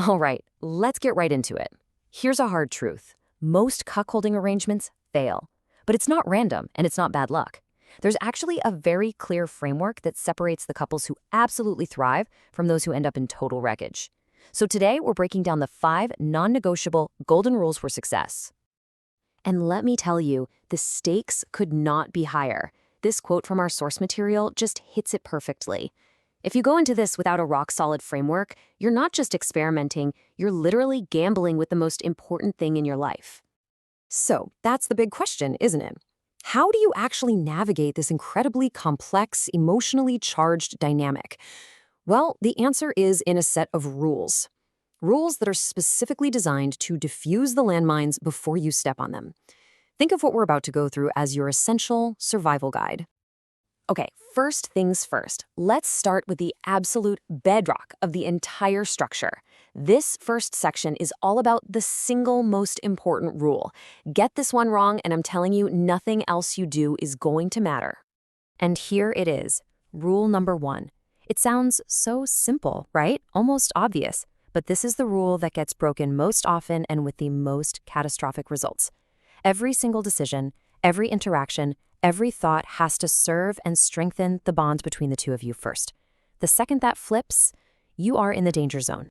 All right, let's get right into it. Here's a hard truth. Most cuckolding arrangements fail. But it's not random, and it's not bad luck. There's actually a very clear framework that separates the couples who absolutely thrive from those who end up in total wreckage. So today, we're breaking down the 5 non-negotiable golden rules for success. And let me tell you, the stakes could not be higher. This quote from our source material just hits it perfectly. If you go into this without a rock-solid framework, you're not just experimenting, you're literally gambling with the most important thing in your life. So, that's the big question, isn't it? How do you actually navigate this incredibly complex, emotionally charged dynamic? Well, the answer is in a set of rules. Rules that are specifically designed to diffuse the landmines before you step on them. Think of what we're about to go through as your essential survival guide. Okay, first things first, let's start with the absolute bedrock of the entire structure. This first section is all about the single most important rule. Get this one wrong, and I'm telling you, nothing else you do is going to matter. And here it is, rule number 1. It sounds so simple, right? Almost obvious. But this is the rule that gets broken most often and with the most catastrophic results. Every single decision, every interaction, every thought has to serve and strengthen the bond between the two of you first. The second that flips, you are in the danger zone.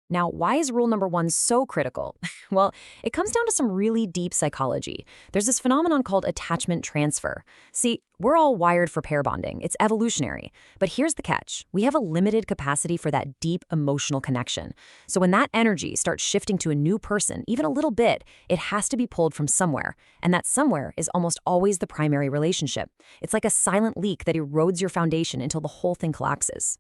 Now, why is rule number 1 so critical? Well, it comes down to some really deep psychology. There's this phenomenon called attachment transfer. See, we're all wired for pair bonding. It's evolutionary. But here's the catch. We have a limited capacity for that deep emotional connection. So when that energy starts shifting to a new person, even a little bit, it has to be pulled from somewhere. And that somewhere is almost always the primary relationship. It's like a silent leak that erodes your foundation until the whole thing collapses.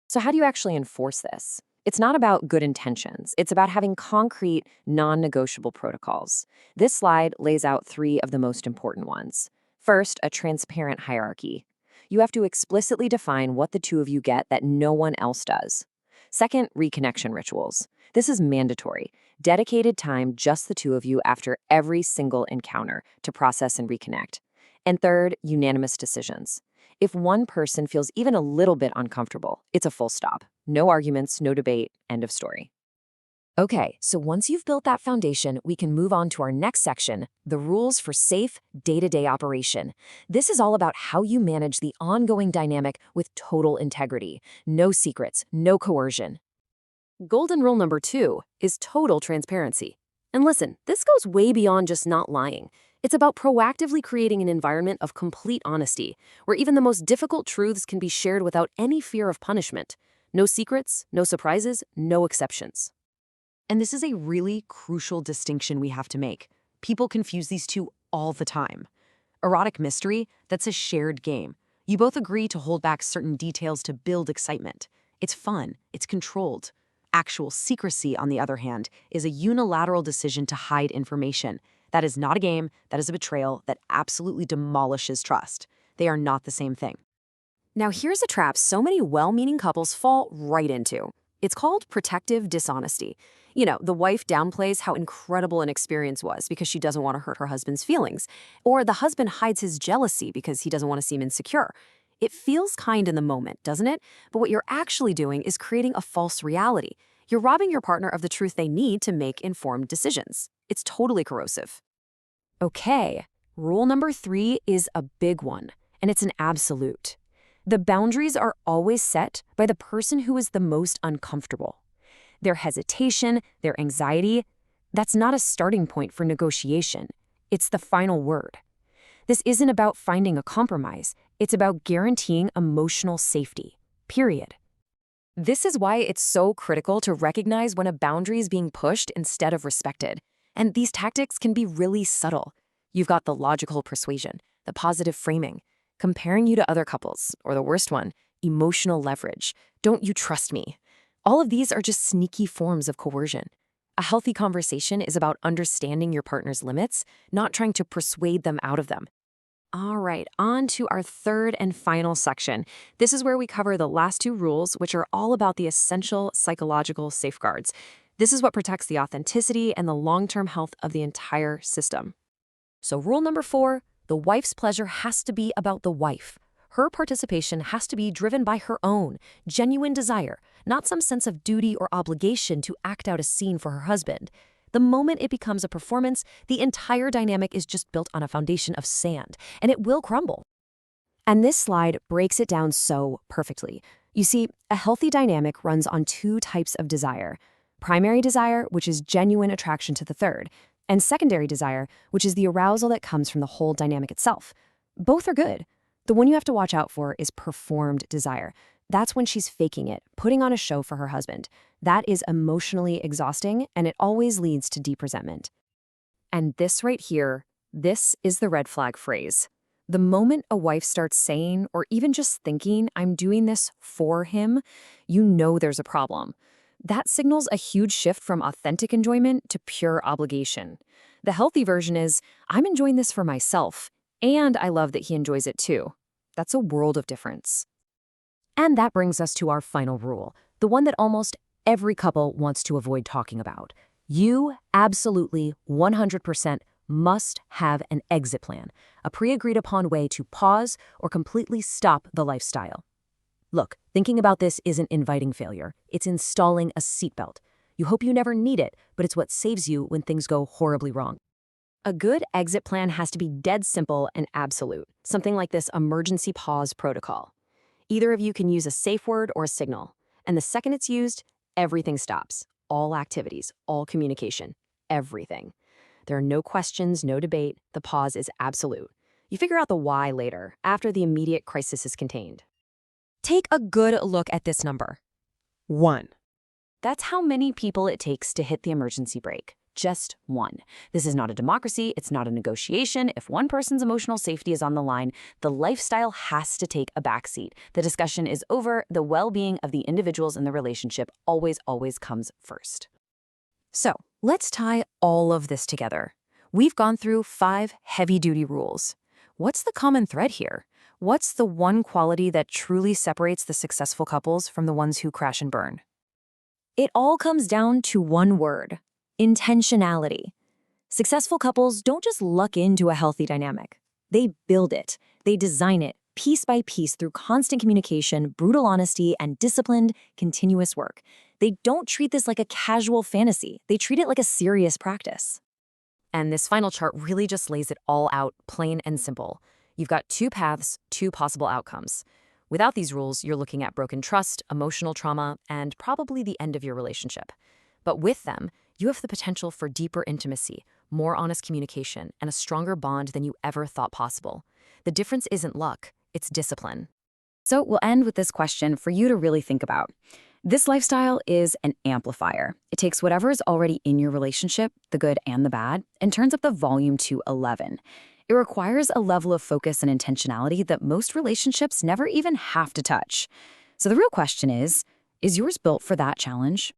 So how do you actually enforce this? It's not about good intentions. It's about having concrete, non-negotiable protocols. This slide lays out 3 of the most important ones. First, a transparent hierarchy. You have to explicitly define what the two of you get that no one else does. Second, reconnection rituals. This is mandatory. Dedicated time, just the two of you after every single encounter to process and reconnect. And third, unanimous decisions. If one person feels even a little bit uncomfortable, it's a full stop. No arguments, no debate, end of story. Okay, so once you've built that foundation, we can move on to our next section, the rules for safe, day-to-day operation. This is all about how you manage the ongoing dynamic with total integrity. No secrets, no coercion. Golden rule number 2 is total transparency. And listen, this goes way beyond just not lying. It's about proactively creating an environment of complete honesty, where even the most difficult truths can be shared without any fear of punishment. No secrets, no surprises, no exceptions. And this is a really crucial distinction we have to make. People confuse these two all the time. Erotic mystery, that's a shared game. You both agree to hold back certain details to build excitement. It's fun, it's controlled. Actual secrecy, on the other hand, is a unilateral decision to hide information. That is not a game, that is a betrayal that absolutely demolishes trust. They are not the same thing. Now here's a trap so many well-meaning couples fall right into. It's called protective dishonesty. You know, the wife downplays how incredible an experience was because she doesn't want to hurt her husband's feelings. Or the husband hides his jealousy because he doesn't want to seem insecure. It feels kind in the moment, doesn't it? But what you're actually doing is creating a false reality. You're robbing your partner of the truth they need to make informed decisions. It's totally corrosive. Okay, rule number 3 is a big one, and it's an absolute. The boundaries are always set by the person who is the most uncomfortable. Their hesitation, their anxiety, that's not a starting point for negotiation. It's the final word. This isn't about finding a compromise. It's about guaranteeing emotional safety, period. This is why it's so critical to recognize when a boundary is being pushed instead of respected. And these tactics can be really subtle. You've got the logical persuasion, the positive framing, comparing you to other couples, or the worst one, emotional leverage. Don't you trust me? All of these are just sneaky forms of coercion. A healthy conversation is about understanding your partner's limits, not trying to persuade them out of them. All right, on to our third and final section. This is where we cover the last 2 rules, which are all about the essential psychological safeguards. This is what protects the authenticity and the long-term health of the entire system. So rule number 4, the wife's pleasure has to be about the wife. Her participation has to be driven by her own, genuine desire, not some sense of duty or obligation to act out a scene for her husband. The moment it becomes a performance, the entire dynamic is just built on a foundation of sand, and it will crumble. And this slide breaks it down so perfectly. You see, a healthy dynamic runs on two types of desire. Primary desire, which is genuine attraction to the third, and secondary desire, which is the arousal that comes from the whole dynamic itself. Both are good. The one you have to watch out for is performed desire. That's when she's faking it, putting on a show for her husband. That is emotionally exhausting, and it always leads to deep resentment. And this right here, this is the red flag phrase. The moment a wife starts saying, or even just thinking, I'm doing this for him, you know there's a problem. That signals a huge shift from authentic enjoyment to pure obligation. The healthy version is, I'm enjoying this for myself, and I love that he enjoys it too. That's a world of difference. And that brings us to our final rule, the one that almost every couple wants to avoid talking about. You absolutely 100% must have an exit plan, a pre-agreed upon way to pause or completely stop the lifestyle. Look, thinking about this isn't inviting failure. It's installing a seatbelt. You hope you never need it, but it's what saves you when things go horribly wrong. A good exit plan has to be dead simple and absolute, something like this emergency pause protocol. Either of you can use a safe word or a signal, and the second it's used, everything stops. All activities, all communication, everything. There are no questions, no debate. The pause is absolute. You figure out the why later, after the immediate crisis is contained. Take a good look at this number. 1. That's how many people it takes to hit the emergency brake. Just 1. This is not a democracy. It's not a negotiation. If one person's emotional safety is on the line, the lifestyle has to take a backseat. The discussion is over. The well-being of the individuals in the relationship always comes first. So, let's tie all of this together. We've gone through 5 heavy-duty rules. What's the common thread here? What's the one quality that truly separates the successful couples from the ones who crash and burn? It all comes down to one word: intentionality. Successful couples don't just luck into a healthy dynamic. They build it. They design it, piece by piece, through constant communication, brutal honesty, and disciplined, continuous work. They don't treat this like a casual fantasy. They treat it like a serious practice. And this final chart really just lays it all out, plain and simple. You've got 2 paths, 2 possible outcomes. Without these rules, you're looking at broken trust, emotional trauma, and probably the end of your relationship. But with them, you have the potential for deeper intimacy, more honest communication, and a stronger bond than you ever thought possible. The difference isn't luck, it's discipline. So we'll end with this question for you to really think about. This lifestyle is an amplifier. It takes whatever is already in your relationship, the good and the bad, and turns up the volume to 11. It requires a level of focus and intentionality that most relationships never even have to touch. So the real question is yours built for that challenge?